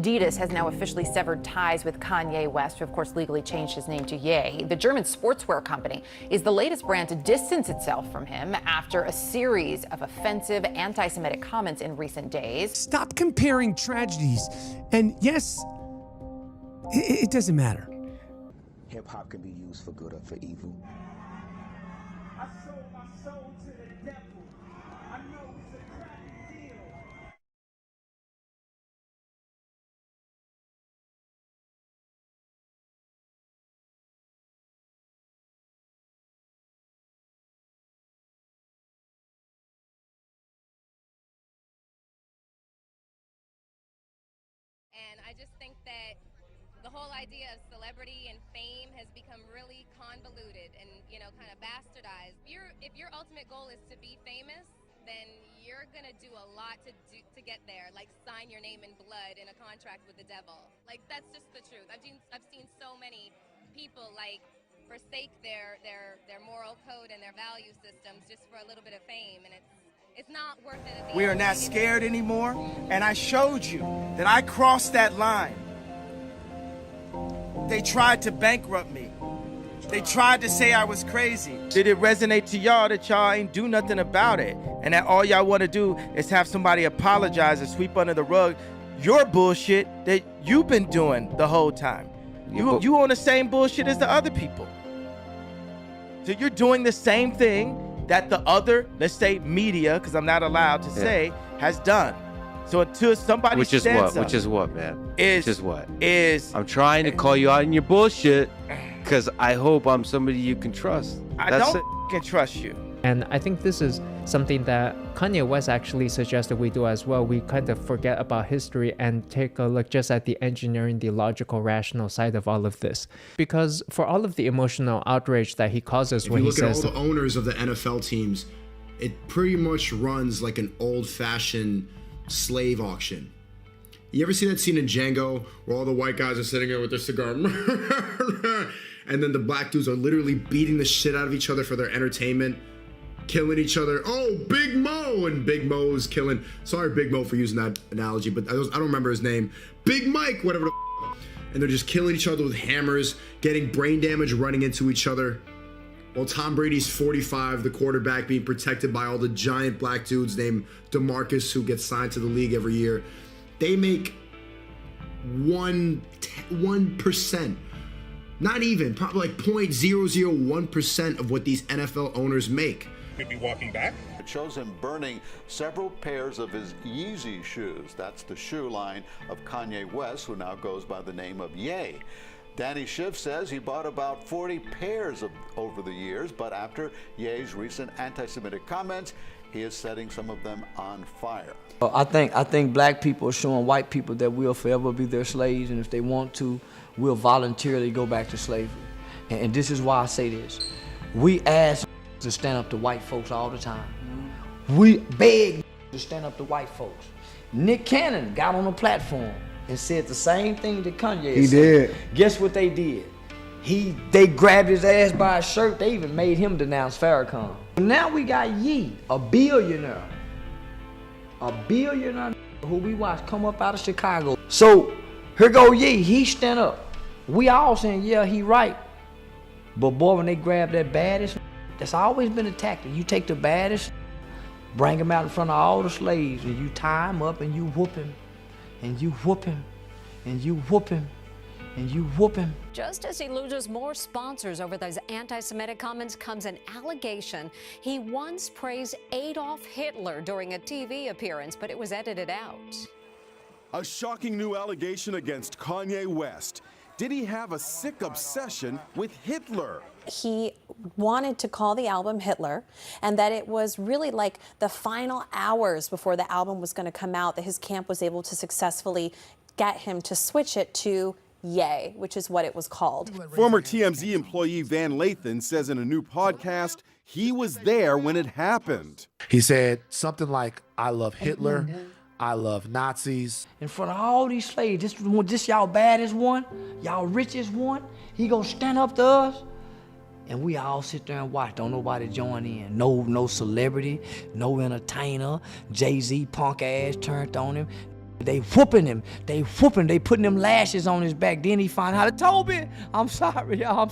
Adidas has now officially severed ties with Kanye West, who of course legally changed his name to Ye. The German sportswear company is the latest brand to distance itself from him after a series of offensive anti-Semitic comments in recent days. Stop comparing tragedies. And yes, it doesn't matter. Hip-hop can be used for good or for evil. I sold my soul to the devil. I know it's a tragic deal. And I just think that the whole idea of celebrity and fame has become really convoluted and, kind of bastardized. If your ultimate goal is to be famous, then you're gonna do a lot to get there, like sign your name in blood in a contract with the devil. Like, that's just the truth. I've seen so many people forsake their moral code and their value systems just for a little bit of fame, and it's not worth it. We are not scared anymore, and I showed you that I crossed that line. They tried to bankrupt me. They tried to say I was crazy. Did it resonate to y'all that y'all ain't do nothing about it, and that all y'all want to do is have somebody apologize and sweep under the rug your bullshit that you've been doing the whole time? You on the same bullshit as the other people. So you're doing the same thing that the other, let's say media, because I'm not allowed to say, has done. So until somebody stands up, which is what, man? Is I'm trying to call you out in your bullshit because I hope I'm somebody you can trust. I don't can trust you. And I think this is something that Kanye West actually suggested we do as well. We kind of forget about history and take a look just at the engineering, the logical, rational side of all of this. Because for all of the emotional outrage that he causes when he says... If you look at all the owners of the NFL teams, it pretty much runs like an old-fashioned slave auction. You ever see that scene in Django where all the white guys are sitting there with their cigar and then the black dudes are literally beating the shit out of each other for their entertainment, killing each other? Oh, Big Mo! And Big Mo's killing... Sorry, Big Mo, for using that analogy, but I don't remember his name. Big Mike, whatever the and they're just killing each other with hammers, getting brain damage, running into each other. While Tom Brady's 45, the quarterback, being protected by all the giant black dudes named DeMarcus who gets signed to the league every year. They make 1%, not even, probably like 0.001% of what these NFL owners make. Could be walking back. It shows him burning several pairs of his Yeezy shoes. That's the shoe line of Kanye West, who now goes by the name of Ye. Danny Schiff says he bought about 40 pairs over the years, but after Ye's recent anti-Semitic comments, he is setting some of them on fire. I think black people are showing white people that we'll forever be their slaves, and if they want to, we'll voluntarily go back to slavery. And this is why I say this. We ask to stand up to white folks all the time. We beg to stand up to white folks. Nick Cannon got on a platform and said the same thing that Kanye He said. did. Guess what they did? They grabbed his ass by his shirt. They even made him denounce Farrakhan. Now we got Ye, a billionaire who we watch come up out of Chicago. So here go Ye, he stand up. We all saying, yeah, he right. But boy, when they grab that baddest, that's always been a tactic. You take the baddest, bring him out in front of all the slaves, and you tie him up and you whoop him, and you whoop him, and you whoop him, and you whoop him. Just as he loses more sponsors over those anti-Semitic comments comes an allegation he once praised Adolf Hitler during a TV appearance, but it was edited out. A shocking new allegation against Kanye West. Did he have a sick obsession with Hitler? He wanted to call the album Hitler, and that it was really like the final hours before the album was going to come out that his camp was able to successfully get him to switch it to Ye, which is what it was called. Former TMZ employee Van Lathan says in a new podcast he was there when it happened. He said something like, I love Hitler, I love Nazis. In front of all these slaves, this y'all baddest one, y'all richest one, he gonna stand up to us, and we all sit there and watch. Don't nobody join in. No celebrity, no entertainer. Jay-Z punk ass turned on him. They whooping him. They putting them lashes on his back. Then he find out, Toby, I'm sorry, y'all.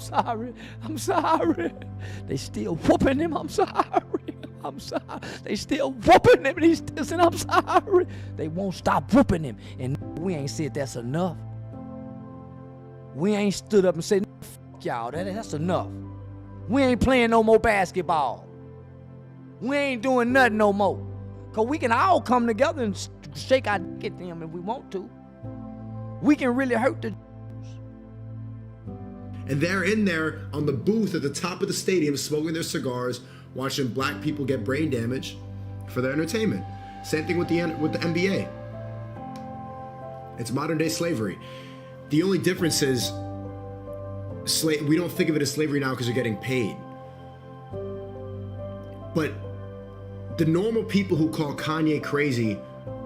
I'm sorry. They still whooping him. I'm sorry. They still whooping him. And he's still saying, I'm sorry. They won't stop whooping him. And we ain't said that's enough. We ain't stood up and said, fuck y'all, that's enough. We ain't playing no more basketball. We ain't doing nothing no more. Because we can all come together and shake our dick at them if we want to. We can really hurt the And they're in there on the booth at the top of the stadium smoking their cigars, watching black people get brain damage for their entertainment. Same thing with the NBA. It's modern day slavery. The only difference is we don't think of it as slavery now because you're getting paid. But the normal people who call Kanye crazy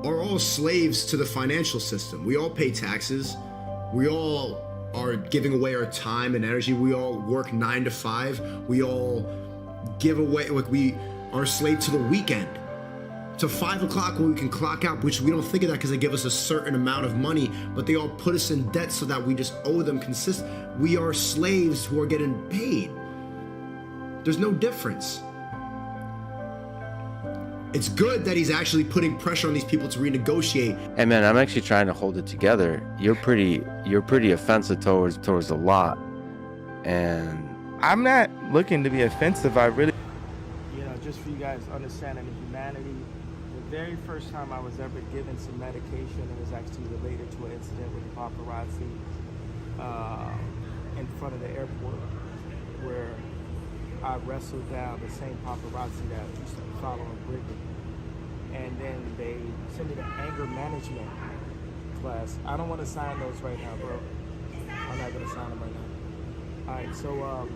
are all slaves to the financial system. We all pay taxes. We all are giving away our time and energy. We all work 9 to 5. We all give away, like we are slave to the weekend. To 5 o'clock when we can clock out, which we don't think of that because they give us a certain amount of money, but they all put us in debt so that we just owe them We are slaves who are getting paid. There's no difference. It's good that he's actually putting pressure on these people to renegotiate. Hey man, I'm actually trying to hold it together. You're pretty offensive towards a lot. And I'm not looking to be offensive. I really, just for you guys understanding the humanity, the very first time I was ever given some medication, it was actually related to an incident with the paparazzi in front of the airport, where I wrestled down the same paparazzi that used to be following Britney. And then they sent me to anger management class. I don't want to sign those right now, bro. I'm not going to sign them right now. All right, so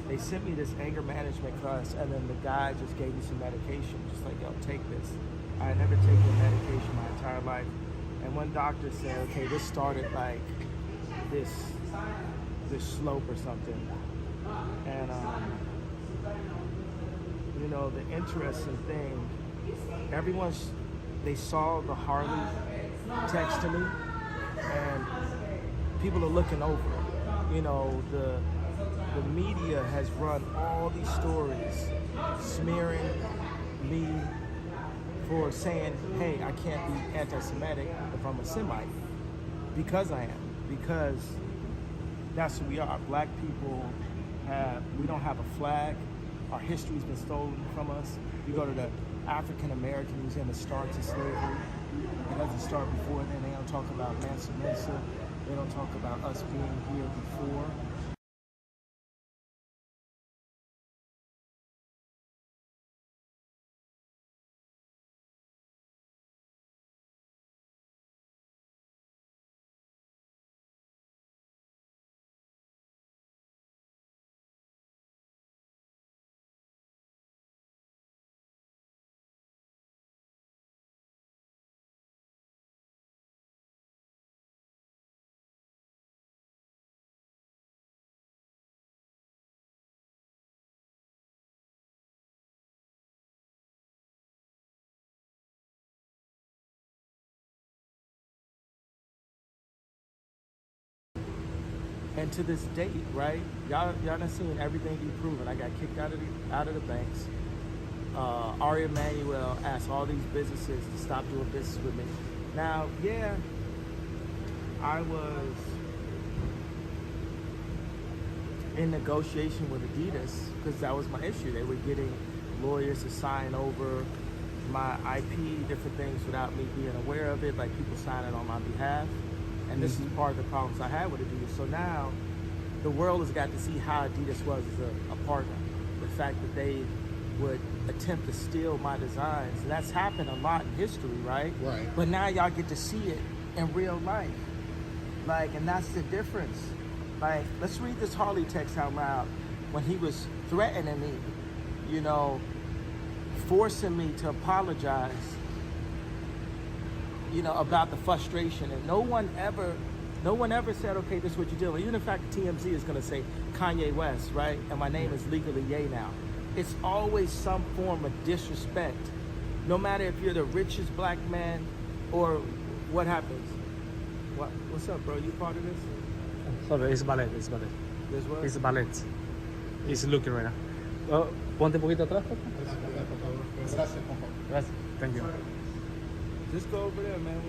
they sent me this anger management class, and then the guy just gave me some medication, just like, yo, take this. I had never taken medication my entire life. And one doctor said, okay, this started like this slope or something. And, the interesting thing, they saw the Harley text to me, and people are looking over it. The media has run all these stories smearing me for saying, hey, I can't be anti-Semitic if I'm a Semite. Because I am. Because that's who we are. Black people we don't have a flag. Our history's been stolen from us. You go to the African American Museum, it starts in slavery. It doesn't start before then. They don't talk about Mansa Musa. They don't talk about us being here before. And to this date, right? Y'all done seen everything be proven. I got kicked out of the banks. Ari Emanuel asked all these businesses to stop doing business with me. Now, yeah, I was in negotiation with Adidas because that was my issue. They were getting lawyers to sign over my IP, different things without me being aware of it, like people signing on my behalf. And this is part of the problems I had with Adidas. So now the world has got to see how Adidas was as a partner. The fact that they would attempt to steal my designs. And that's happened a lot in history, right? Right. But now y'all get to see it in real life. And that's the difference. Let's read this Harley text out loud when he was threatening me, forcing me to apologize, about the frustration. And no one ever said, okay, this is what you're doing. Even the fact that TMZ is going to say Kanye West, right? And my name is legally Ye now. It's always some form of disrespect. No matter if you're the richest black man or, what happens? What's up, bro? You part of this? Sorry, it's ballet. This what? It's ballet. He's looking right now. Ponte un poquito atrás. Gracias. Thank you. Just go over there, man.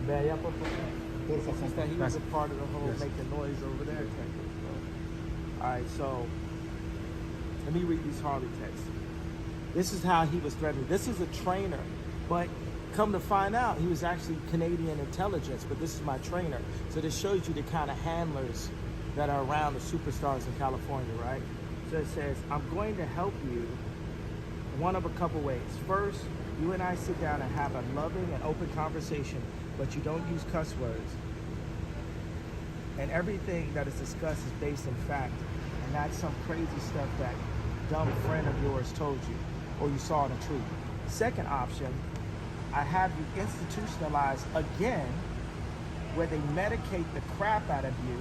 Ve allá, por favor. Since that he was a part of the whole making noise over there. All right, so let me read these Harley texts. This is how he was threatened. This is a trainer, but come to find out, he was actually Canadian intelligence, but this is my trainer. So this shows you the kind of handlers that are around the superstars in California, right? So it says, I'm going to help you one of a couple ways. First, you and I sit down and have a loving and open conversation, but you don't use cuss words. And everything that is discussed is based in fact, and not some crazy stuff that dumb friend of yours told you, or you saw in a tweet. Second option, I have you institutionalized again, where they medicate the crap out of you,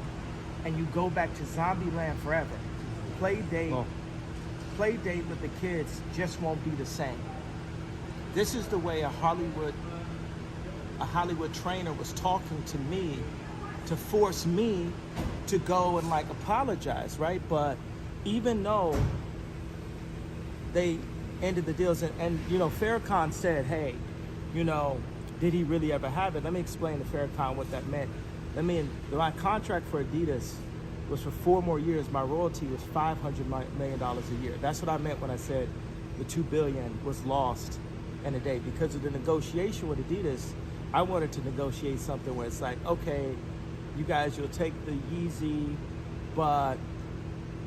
and you go back to zombie land forever. Play date with the kids just won't be the same. This is the way a Hollywood trainer was talking to me to force me to go and like apologize, right? But even though they ended the deals and you know, Farrakhan said, hey, you know, did he really ever have it? Let me explain to Farrakhan what that meant. My contract for Adidas was for 4 more years. My royalty was $500 million a year. That's what I meant when I said the $2 billion was lost in a day. Because of the negotiation with Adidas, I wanted to negotiate something where it's like, okay, you guys, you'll take the Yeezy, but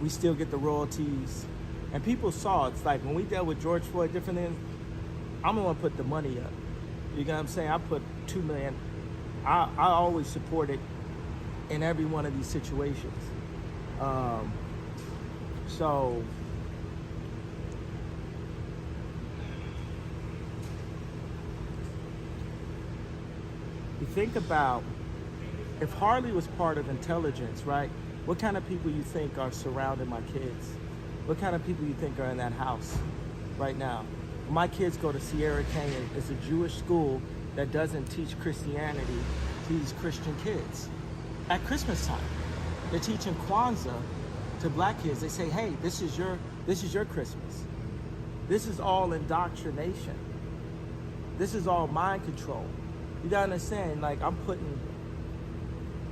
we still get the royalties. And people saw, it's like when we dealt with George Floyd, different things, I'm the one to put the money up. You know what I'm saying? I put $2 million. I always support it in every one of these situations. So you think about if Harley was part of intelligence, right? What kind of people you think are surrounding my kids? What kind of people you think are in that house right now? My kids go to Sierra Canyon. It's a Jewish school that doesn't teach Christianity to these Christian kids. At Christmas time, they're teaching Kwanzaa to black kids. They say, hey, this is your Christmas. This is all indoctrination. This is all mind control. You gotta understand, like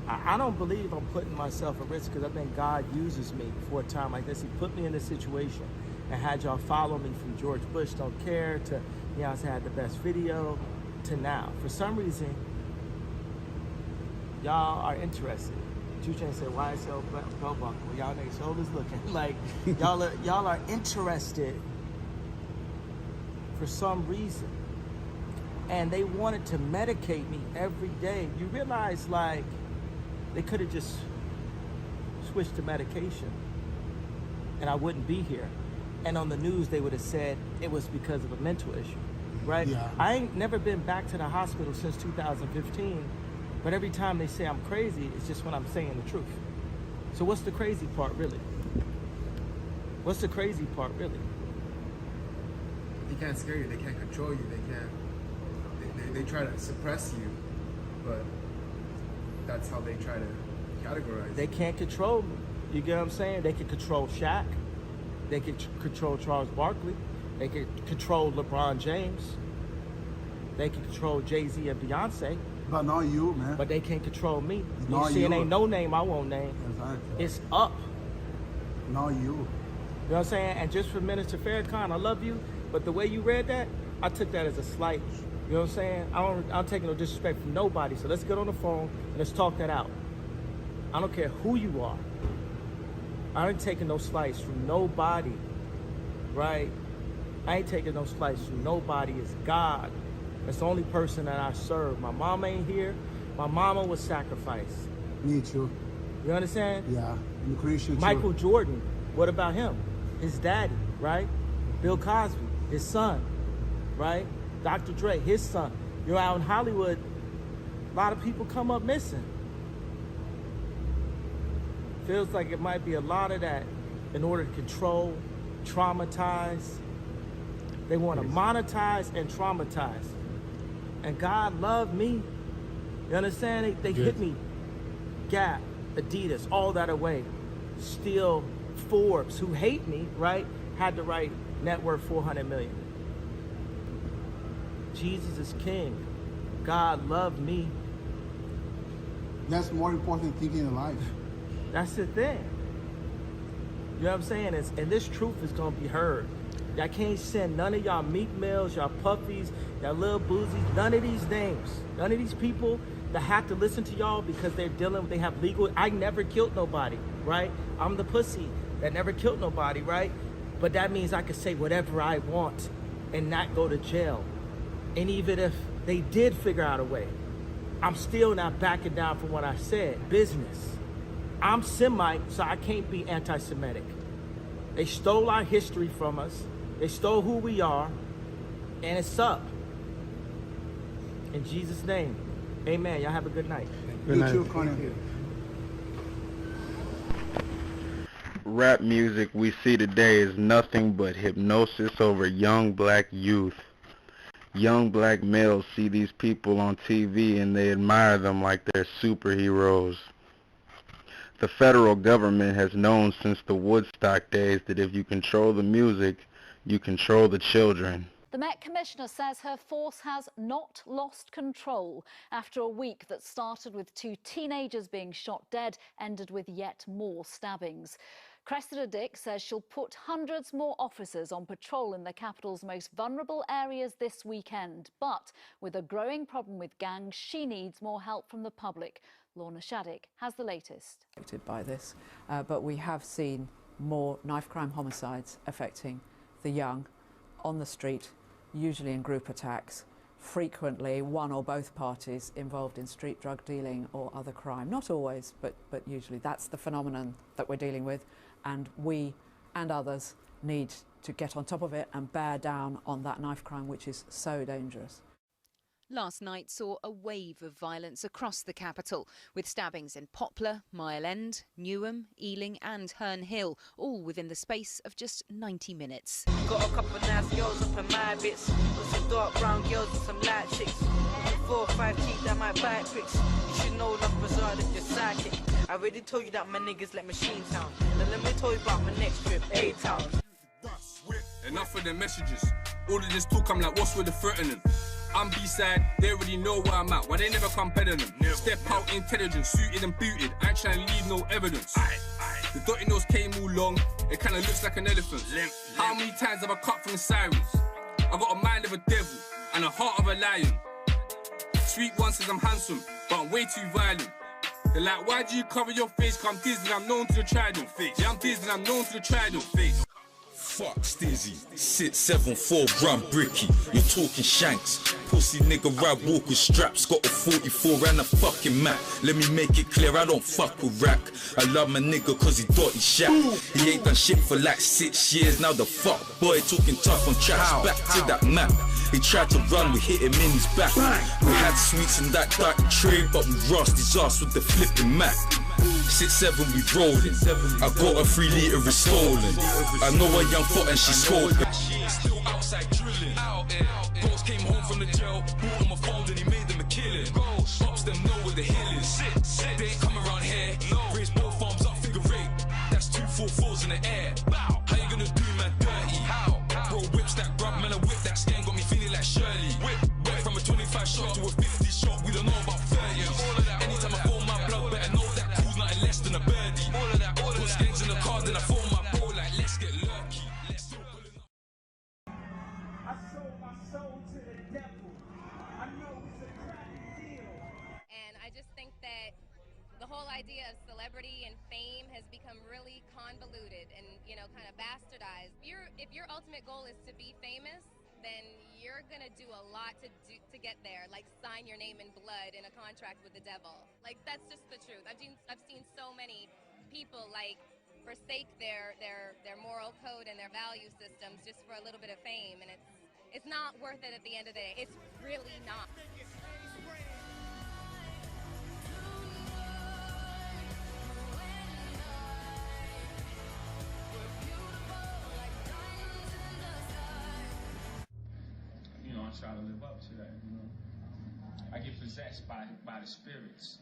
I don't believe I'm putting myself at risk because I think God uses me for a time like this. He put me in this situation and had y'all follow me from George Bush Don't Care to, you know, I had the best video to now. For some reason, y'all are interested. Two Chainz said, why is so belt buckle? Well, y'all niggas shoulders looking. Like, y'all are interested for some reason. And they wanted to medicate me every day. You realize, like, they could have just switched to medication and I wouldn't be here. And on the news, they would have said it was because of a mental issue, right? Yeah. I ain't never been back to the hospital since 2015, but every time they say I'm crazy, it's just when I'm saying the truth. So what's the crazy part, really? What's the crazy part, really? They can't scare you, they can't control you, they try to suppress you, but that's how they try to categorize. They can't control me. You get what I'm saying? They can control Shaq. They can control Charles Barkley. They can control LeBron James. They can control Jay-Z and Beyonce. But not you, man. But they can't control me. Not you see, you. it ain't no name I won't name. Exactly. It's up. Not you. You know what I'm saying? And just for Minister Farrakhan, I love you, but the way you read that, I took that as a slight. You know what I'm saying? I'm taking no disrespect from nobody, so let's get on the phone and let's talk that out. I don't care who you are. I ain't taking no slice from nobody, right? I ain't taking no slice from nobody. It's God. That's the only person that I serve. My mama ain't here. My mama was sacrificed. Me too. You understand? Yeah, I'm Christian too. Michael Jordan, what about him? His daddy, right? Bill Cosby, his son, right? Dr. Dre, his son. You know, out in Hollywood, a lot of people come up missing. Feels like it might be a lot of that in order to control, traumatize. They want to monetize and traumatize. And God loved me. You understand? They hit me. Gap, Adidas, all that away. Still, Forbes, who hate me, right, had to write net worth 400 million. Jesus is king. God loved me. That's more important thing in life. That's the thing. You know what I'm saying? And this truth is gonna be heard. Y'all can't send none of y'all Meek Mills, y'all Puffies, y'all Lil Boozies, none of these names, none of these people that have to listen to y'all because they're dealing, they have legal. I never killed nobody, right? I'm the pussy that never killed nobody, right? But that means I can say whatever I want and not go to jail. And even if they did figure out a way, I'm still not backing down from what I said. Business. I'm Semite, so I can't be anti-Semitic. They stole our history from us. They stole who we are, and it's up. In Jesus' name, amen. Y'all have a good night. Good night. You too, Connie. Rap music we see today is nothing but hypnosis over young black youth. Young black males see these people on TV and they admire them like they're superheroes. The federal government has known since the Woodstock days that if you control the music, you control the children. The Met Commissioner says her force has not lost control after a week that started with 2 teenagers being shot dead, ended with yet more stabbings. Cressida Dick says she'll put hundreds more officers on patrol in the capital's most vulnerable areas this weekend. But with a growing problem with gangs, she needs more help from the public. Lorna Shaddick has the latest. By this, but we have seen more knife crime homicides affecting the young on the street, usually in group attacks, frequently one or both parties involved in street drug dealing or other crime. Not always, but usually. That's the phenomenon that we're dealing with, and we and others need to get on top of it and bear down on that knife crime, which is so dangerous. Last night saw a wave of violence across the capital, with stabbings in Poplar, Mile End, Newham, Ealing and Herne Hill, all within the space of just 90 minutes. Got a couple of nice girls up in my bits, got some dark brown girls and some light chicks. 4 or 5 teeth that might buy tricks. You should know love bizarre if you're psychic. I already told you that my niggas let machine town. Now let me tell you about my next trip, A-Town. Enough of the messages. All of this talk, I'm like, what's with the threatening? I'm B-side, they already know where I'm at. Why they never come better than them? Step out intelligent, suited and booted. I ain't trying to leave no evidence. The dotty nose came all long, it kinda looks like an elephant. How many times have I cut from the sirens? I got a mind of a devil and a heart of a lion. Sweet one says I'm handsome, but I'm way too violent. They're like, why do you cover your face? Cause I'm Disney, I'm known to the trident face. Yeah, I'm Disney, I'm known to the trident face. Fuck Stizzy, 674 gram bricky, you're talking shanks. Pussy nigga ride walk with straps, got a 44 and a fucking Mac. Let me make it clear, I don't fuck with rack. I love my nigga cause he dirty shaq. He ain't done shit for like 6 years, now the fuck boy talking tough on tracks. Back to that map. He tried to run, we hit him in his back. We had sweets in that dirty trade, but we rossed his ass with the flipping Mac. 6-7 we rolling. I got a 3 litre is stolen. I know a young foot and she's scolding. Still outside drilling. Ghost came home from the jail, bought him a phone and he made them a killing. Pops them know where the hill is. They ain't come around here. Raise both arms up, figure 8. That's 2 4-4s in the air. How you gonna do man dirty? Bro whips that grub, man, a whip that scan got me feeling like Shirley. Went from a 25 shot to a 50 shot, we don't know about 30. Anytime I phone my blood, better know that cool's nothing less than a birdie. Put skates in the car, then I phone my bro like, let's get lurky. I sold my soul to the devil. I know it's a crappy deal. And I just think that the whole idea of celebrity and fame has become really convoluted and, you know, kind of bastardized. If your ultimate goal is to be famous, then you're gonna do a lot to get there, like sign your name in blood in a contract with the devil. Like, that's just the truth. I've seen so many people like forsake their moral code and their value systems just for a little bit of fame, and it's not worth it at the end of the day. It's really not. You know, I try to live up to that, you know. I get possessed by the spirits.